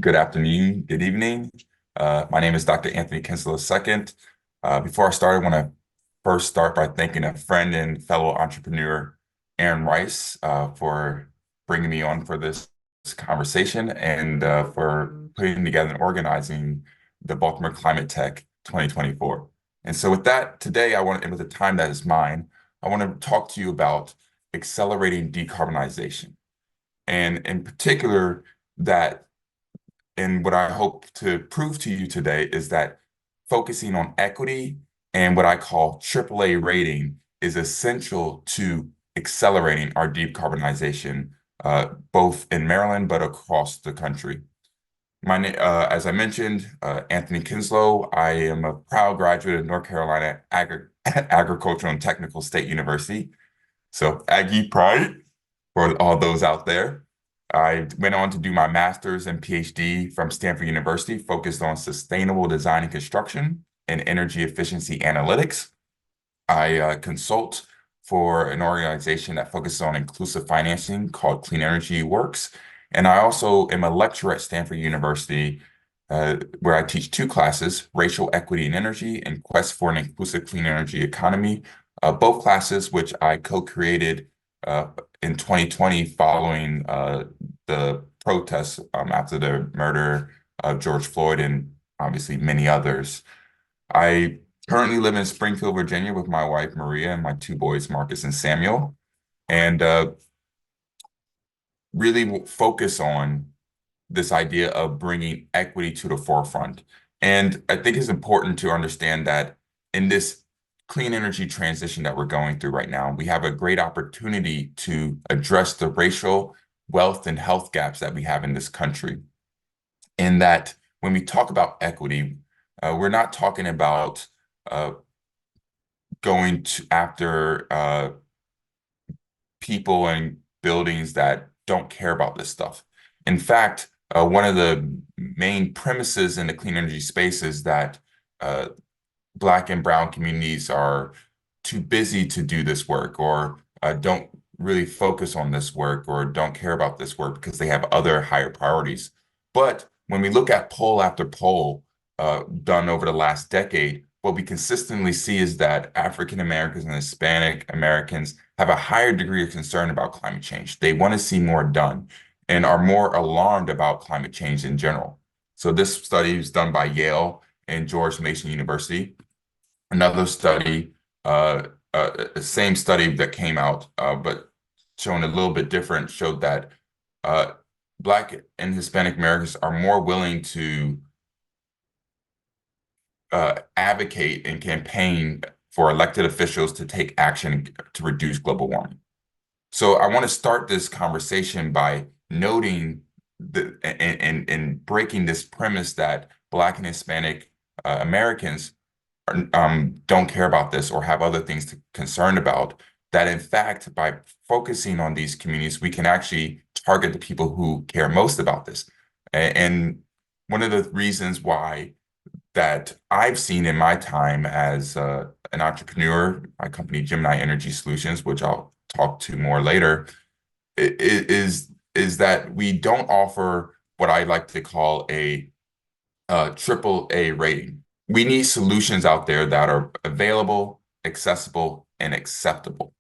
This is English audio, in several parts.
good afternoon, good evening. My name is Dr. Anthony Kinslow II. Before I start, I want to first start by thanking a friend and fellow entrepreneur, Aaron Rice, for bringing me on for this conversation and for putting together and organizing the Baltimore Climate Tech 2024. And so with that, today and with the time that is mine, I want to talk to you about accelerating decarbonization. And in particular, and what I hope to prove to you today is that focusing on equity and what I call AAA rating is essential to accelerating our decarbonization, both in Maryland, but across the country. As I mentioned, Anthony Kinslow. I am a proud graduate of North Carolina Agricultural and Technical State University. So Aggie Pride for all those out there. I went on to do my master's and PhD from Stanford University, focused on sustainable design and construction and energy efficiency analytics. I consult for an organization that focuses on inclusive financing called Clean Energy Works. And I also am a lecturer at Stanford University, where I teach two classes, Racial Equity and Energy and Quest for an Inclusive Clean Energy Economy, both classes which I co-created in 2020 following the protests after the murder of George Floyd and obviously many others. I currently live in Springfield, Virginia with my wife, Maria, and my two boys, Marcus and Samuel, and really focus on this idea of bringing equity to the forefront. And I think it's important to understand that in this clean energy transition that we're going through right now, we have a great opportunity to address the racial wealth and health gaps that we have in this country. In that when we talk about equity, we're not talking about going after people and buildings that don't care about this stuff. In fact, one of the main premises in the clean energy space is that Black and Brown communities are too busy to do this work, or don't really focus on this work, or don't care about this work because they have other higher priorities. But when we look at poll after poll done over the last decade, what we consistently see is that African Americans and Hispanic Americans have a higher degree of concern about climate change. They want to see more done and are more alarmed about climate change in general. So this study was done by Yale and George Mason University. Another study, same study that came out, but shown a little bit different, showed that Black and Hispanic Americans are more willing to advocate and campaign for elected officials to take action to reduce global warming. So I want to start this conversation by noting and breaking this premise that Black and Hispanic Americans don't care about this or have other things to concern about, that in fact, by focusing on these communities, we can actually target the people who care most about this. And one of the reasons why that I've seen in my time as an entrepreneur, my company Gemini Energy Solutions, which I'll talk to more later, is that we don't offer what I like to call a AAA rating. We need solutions out there that are available, accessible, and acceptable.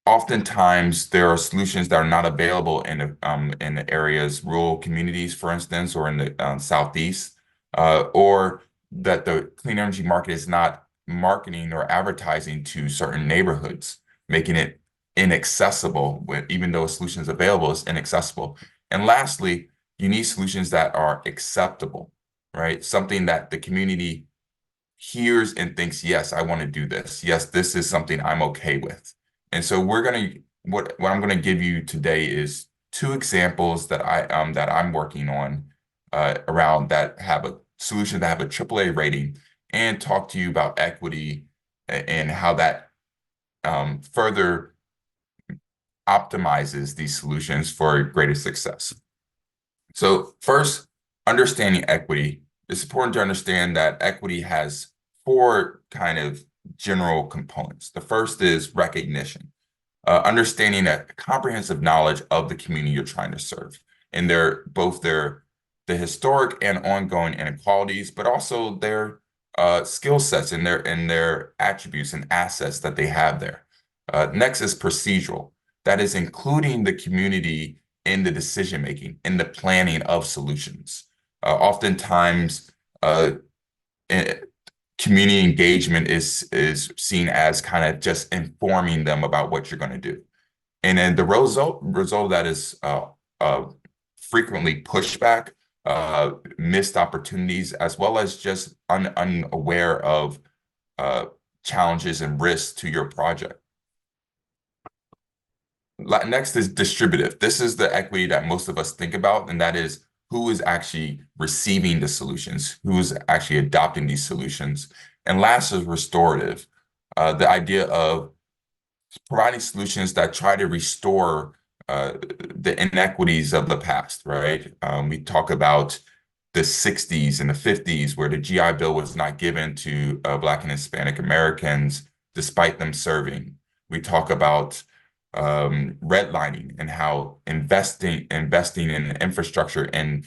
Oftentimes, there are solutions that are not available in the areas, rural communities, for instance, or in the Southeast, or that the clean energy market is not marketing or advertising to certain neighborhoods, making it inaccessible, even though a solution is available, it's inaccessible. And lastly, you need solutions that are acceptable, right? Something that the community hears and thinks, yes, I want to do this. Yes, this is something I'm okay with. And so what I'm going to give you today is two examples that I'm working on around that have a solution that have a AAA rating, and talk to you about equity and how that further optimizes these solutions for greater success. So first, understanding equity. It's important to understand that equity has four kind of general components. The first is recognition, understanding a comprehensive knowledge of the community you're trying to serve. in the historic and ongoing inequalities, but also their skill sets and their attributes and assets that they have there. Next is procedural. That is including the community in the decision making, in the planning of solutions. Oftentimes, eh, community engagement is seen as kind of just informing them about what you're going to do. And then the result of that is frequently pushback, missed opportunities, as well as just unaware of uh, challenges and risks to your project. Next is distributive. This is the equity that most of us think about, and that is who is actually receiving the solutions, who is actually adopting these solutions. And last is restorative, the idea of providing solutions that try to restore the inequities of the past, right? We talk about the 60s and the 50s where the GI Bill was not given to Black and Hispanic Americans despite them serving. We talk about redlining and how investing in infrastructure in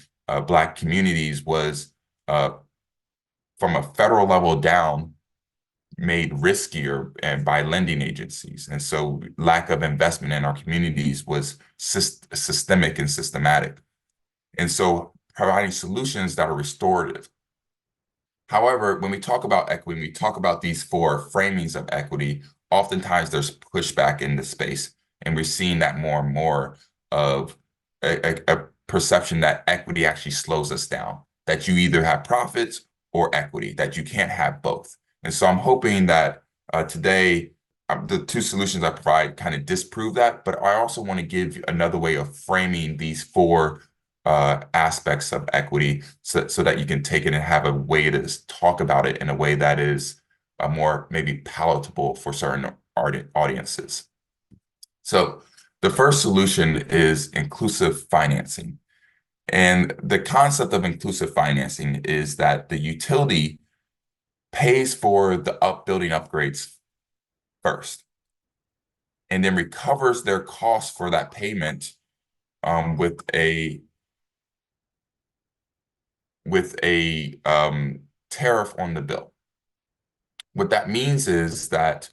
Black communities was from a federal level down made riskier and by lending agencies. And so lack of investment in our communities was systemic and systematic. And so providing solutions that are restorative. However, when we talk about equity, we talk about these four framings of equity, oftentimes there's pushback in the space. And we're seeing that more and more of a perception that equity actually slows us down, that you either have profits or equity, that you can't have both. And so I'm hoping that today, the two solutions I provide kind of disprove that, but I also want to give another way of framing these four aspects of equity so that you can take it and have a way to talk about it in a way that is more maybe palatable for certain audiences. So the first solution is inclusive financing. And the concept of inclusive financing is that the utility pays for the building upgrades first, and then recovers their cost for that payment with a tariff on the bill. What that means is that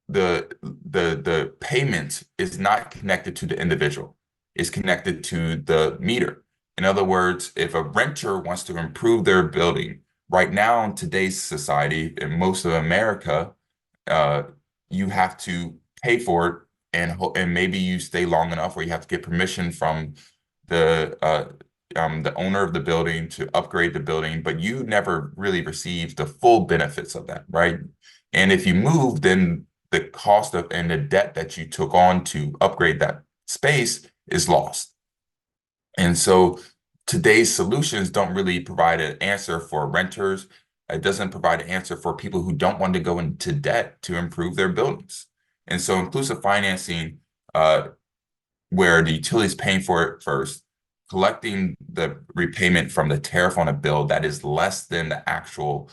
the payment is not connected to the individual, it's connected to the meter. In other words, if a renter wants to improve their building, right now in today's society, in most of America, you have to pay for it, and maybe you stay long enough where you have to get permission from the owner of the building to upgrade the building, but you never really receive the full benefits of that, right? And if you move, then the cost of and the debt that you took on to upgrade that space is lost. And so today's solutions don't really provide an answer for renters. It doesn't provide an answer for people who don't want to go into debt to improve their buildings. And so inclusive financing, where the utility is paying for it first, collecting the repayment from the tariff on a bill that is less than the actual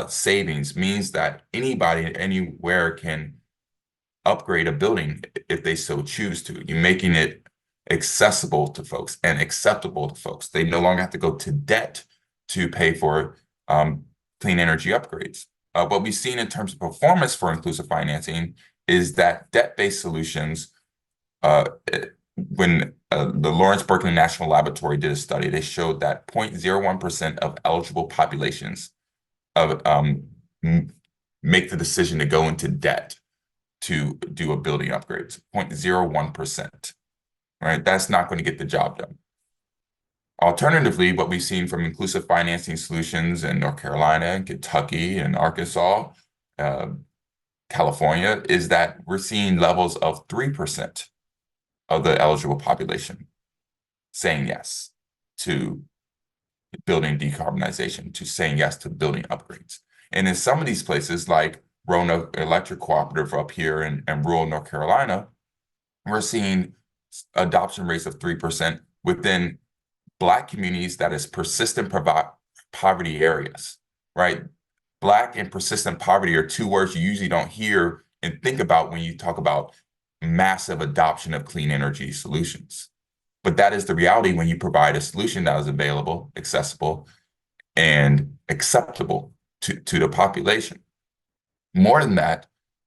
savings, means that anybody anywhere can upgrade a building if they so choose to. You're making it accessible to folks and acceptable to folks. They no longer have to go to debt to pay for clean energy upgrades. What we've seen in terms of performance for inclusive financing is that debt-based solutions, when the Lawrence Berkeley National Laboratory did a study, they showed that 0.01% of eligible populations make the decision to go into debt to do a building upgrades, 0.01%, right? That's not going to get the job done. Alternatively, what we've seen from inclusive financing solutions in North Carolina, and Kentucky, and Arkansas, California, is that we're seeing levels of 3% of the eligible population saying yes to building decarbonization, to saying yes to building upgrades. And in some of these places, like Roanoke Electric Cooperative up here in rural North Carolina, we're seeing adoption rates of 3% within Black communities that is persistent poverty areas, right? Black and persistent poverty are two words you usually don't hear and think about when you talk about massive adoption of clean energy solutions. But that is the reality when you provide a solution that is available, accessible, and acceptable to the population. More than that,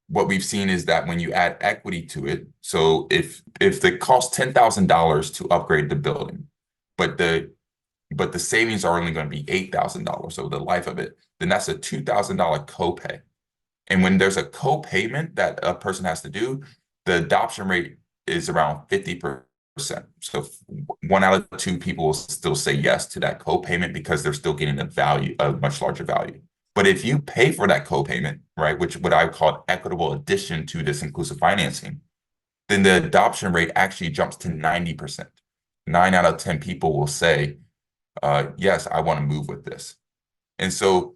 what we've seen is that when you add equity to it, so if it costs $10,000 to upgrade the building, but the savings are only going to be $8,000 over the life of it, then that's a $2,000 copay. And when there's a co-payment that a person has to do, the adoption rate is around 50%. So 1 out of 2 people will still say yes to that co-payment because they're still getting a much larger value. But if you pay for that co-payment, right, which what I call equitable addition to this inclusive financing, then the adoption rate actually jumps to 90%. 9 out of 10 people will say, yes, I want to move with this. And so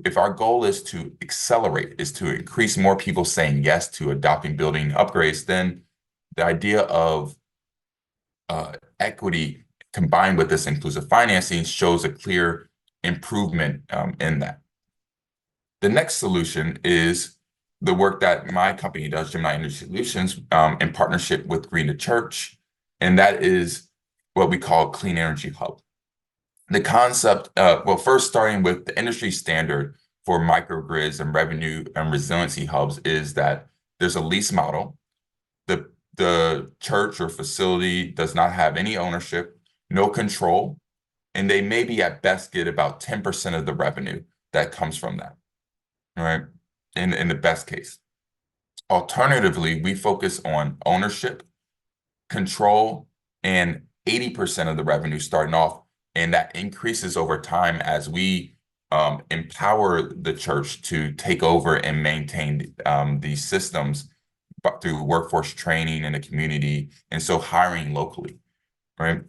if our goal is to accelerate, is to increase more people saying yes to adopting building upgrades, then the idea of equity combined with this inclusive financing shows a clear improvement in that. The next solution is the work that my company does, Gemini Energy Solutions, in partnership with Green to Church, and that is what we call Clean Energy Hub. The concept, well, first starting with the industry standard for microgrids and revenue and resiliency hubs is that there's a lease model. The church or facility does not have any ownership, no control, and they maybe at best get about 10% of the revenue that comes from that, right? In the best case. Alternatively, we focus on ownership, control, and 80% of the revenue starting off, and that increases over time as we empower the church to take over and maintain these systems through workforce training in the community, and so hiring locally, right?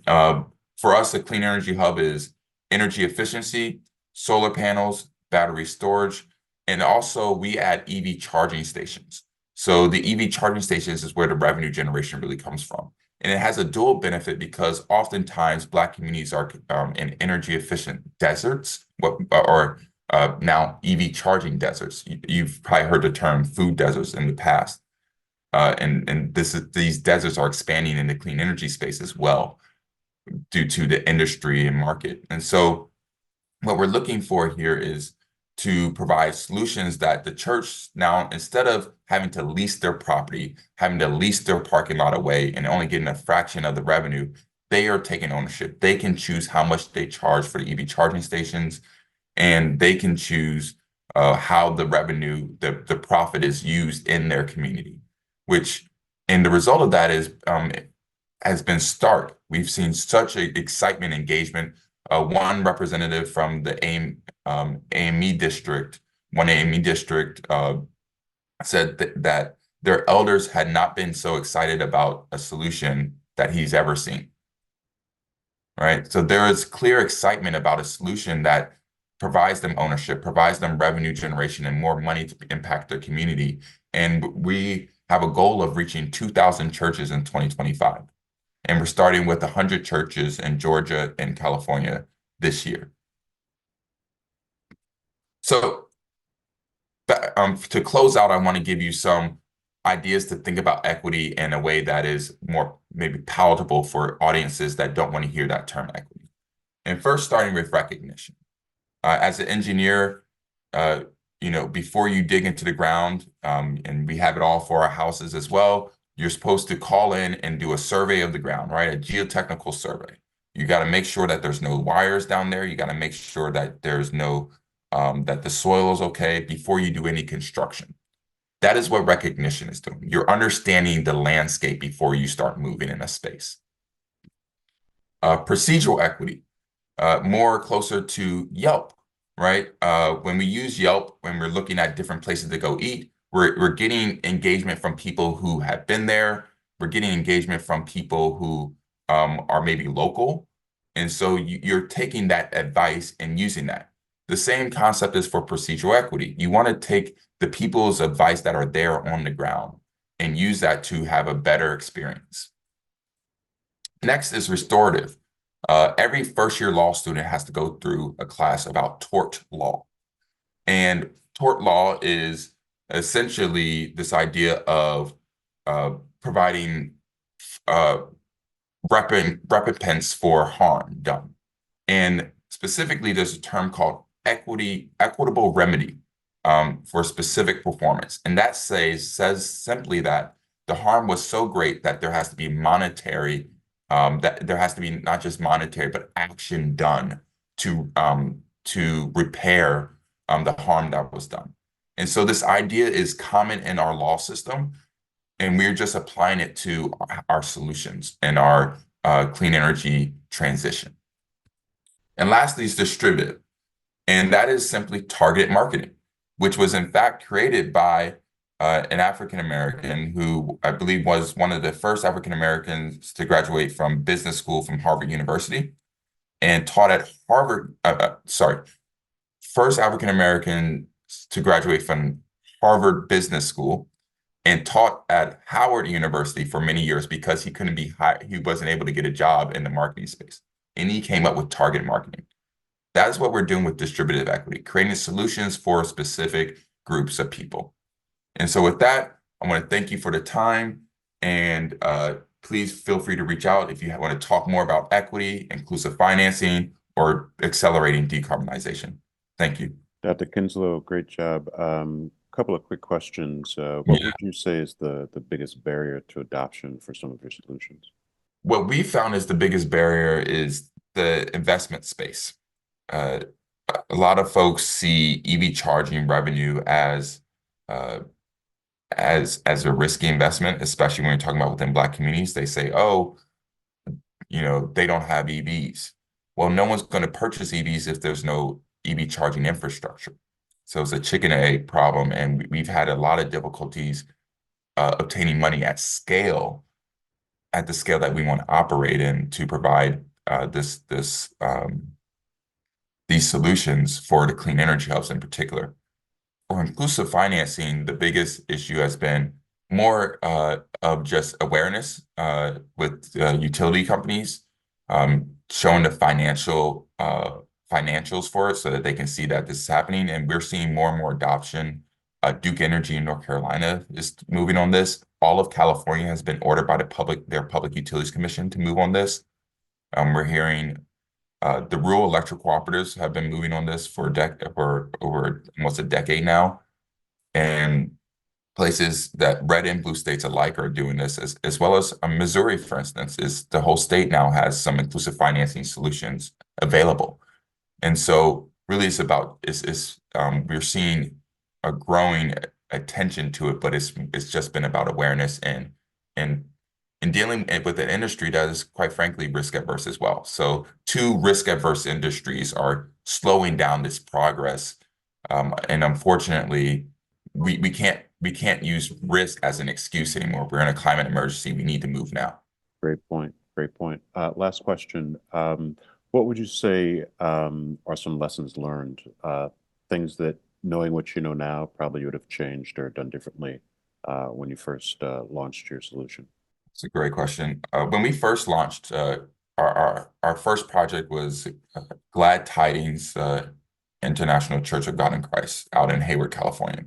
For us, the Clean Energy Hub is energy efficiency, solar panels, battery storage, and also we add EV charging stations. So the EV charging stations is where the revenue generation really comes from. And it has a dual benefit because oftentimes Black communities are in energy efficient deserts, or now EV charging deserts. You've probably heard the term food deserts in the past. And these deserts are expanding in the clean energy space as well due to the industry and market. And so what we're looking for here is to provide solutions that the church now, instead of having to lease their property, having to lease their parking lot away and only getting a fraction of the revenue, they are taking ownership. They can choose how much they charge for the EV charging stations, and they can choose how the revenue, the profit is used in their community, and the result of that is has been stark. We've seen such an excitement, engagement. One representative from the AME district, one AME district, said that their elders had not been so excited about a solution that he's ever seen. Right? So there is clear excitement about a solution that provides them ownership, provides them revenue generation and more money to impact their community. And we have a goal of reaching 2,000 churches in 2025. And we're starting with 100 churches in Georgia and California this year. So to close out, I want to give you some ideas to think about equity in a way that is more maybe palatable for audiences that don't want to hear that term equity. And first, starting with recognition. As an engineer, before you dig into the ground, and we have it all for our houses as well, you're supposed to call in and do a survey of the ground, right? A geotechnical survey. You got to make sure that there's no wires down there. You got to make sure that there's no, that the soil is okay before you do any construction. That is what recognition is doing. You're understanding the landscape before you start moving in a space. Procedural equity, more closer to Yelp, right? When we use Yelp, when we're looking at different places to go eat, we're getting engagement from people who have been there. We're getting engagement from people who are maybe local. And so you're taking that advice and using that. The same concept is for procedural equity. You want to take the people's advice that are there on the ground and use that to have a better experience. Next is restorative. Every first-year law student has to go through a class about tort law. And tort law is essentially this idea of providing recompense for harm done. And specifically, there's a term called equitable remedy for specific performance. And that says simply that the harm was so great that there has to be monetary, that there has to be not just monetary, but action done to repair the harm that was done. And so this idea is common in our law system, and we're just applying it to our solutions and our clean energy transition. And lastly is distributive, and that is simply targeted marketing, which was in fact created by an African American who I believe was one of the first African Americans to graduate from business school from Harvard University and taught at Harvard, first African American to graduate from Harvard Business School and taught at Howard University for many years because he couldn't be hired, he wasn't able to get a job in the marketing space. And he came up with target marketing. That is what we're doing with distributive equity, creating solutions for specific groups of people. And so with that, I want to thank you for the time, and please feel free to reach out if you want to talk more about equity, inclusive financing, or accelerating decarbonization. Thank you. Dr. Kinslow, great job. Couple of quick questions. What Yeah. would you say is the biggest barrier to adoption for some of your solutions? What we found is the biggest barrier is the investment space. Uh, a lot of folks see EV charging revenue uh, as a risky investment, especially when you're talking about within Black communities. They say, "Oh, they don't have EVs." Well, no one's going to purchase EVs if there's no EV charging infrastructure. So it's a chicken and egg problem, and we've had a lot of difficulties obtaining money at scale, at the scale that we want to operate in to provide these solutions for the clean energy hubs in particular. For inclusive financing, the biggest issue has been more of just awareness with utility companies, showing the financials for it so that they can see that this is happening. And we're seeing more and more adoption. Duke Energy in North Carolina is moving on this. All of California has been ordered by their Public Utilities Commission to move on this. We're hearing the rural electric cooperatives have been moving on this for over almost a decade now. And places that red and blue states alike are doing this, as well as Missouri, for instance, is the whole state now has some inclusive financing solutions available. And so really it's about we're seeing a growing attention to it, but it's just been about awareness and dealing with an industry that is quite frankly risk adverse as well. So two risk adverse industries are slowing down this progress. And unfortunately, we can't use risk as an excuse anymore. We're in a climate emergency. We need to move now. Great point. Great point. Last question. What would you say are some lessons learned? Things that knowing what you know now, probably you would have changed or done differently when you first launched your solution? It's a great question. When we first launched, our first project was Glad Tidings International Church of God in Christ out in Hayward, California.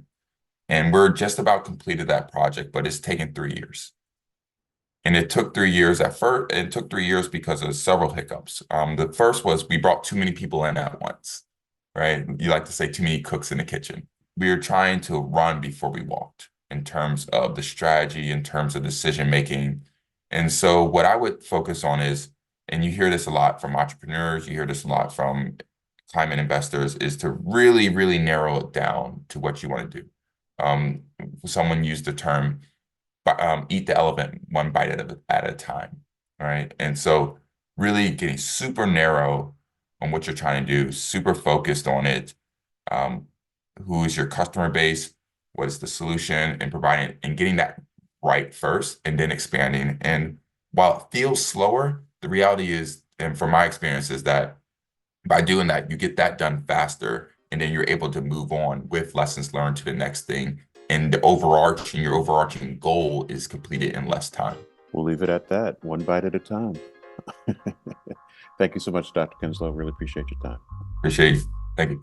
And we're just about completed that project, but it's taken 3 years. And it took 3 years at first. It took 3 years because of several hiccups. The first was we brought too many people in at once, right? You like to say too many cooks in the kitchen. We were trying to run before we walked in terms of the strategy, in terms of decision making. And so what I would focus on is, and you hear this a lot from entrepreneurs, you hear this a lot from climate investors, is to really, really narrow it down to what you want to do. Someone used the term, eat the elephant one bite at a time, right? And so really getting super narrow on what you're trying to do, super focused on it. Who is your customer base? What is the solution? And providing and getting that right first and then expanding. And while it feels slower, the reality is, and from my experience, is that by doing that, you get that done faster, and then you're able to move on with lessons learned to the next thing. And your overarching goal is completed in less time. We'll leave it at that, one bite at a time. Thank you so much, Dr. Kinslow. Really appreciate your time. Appreciate you. Thank you.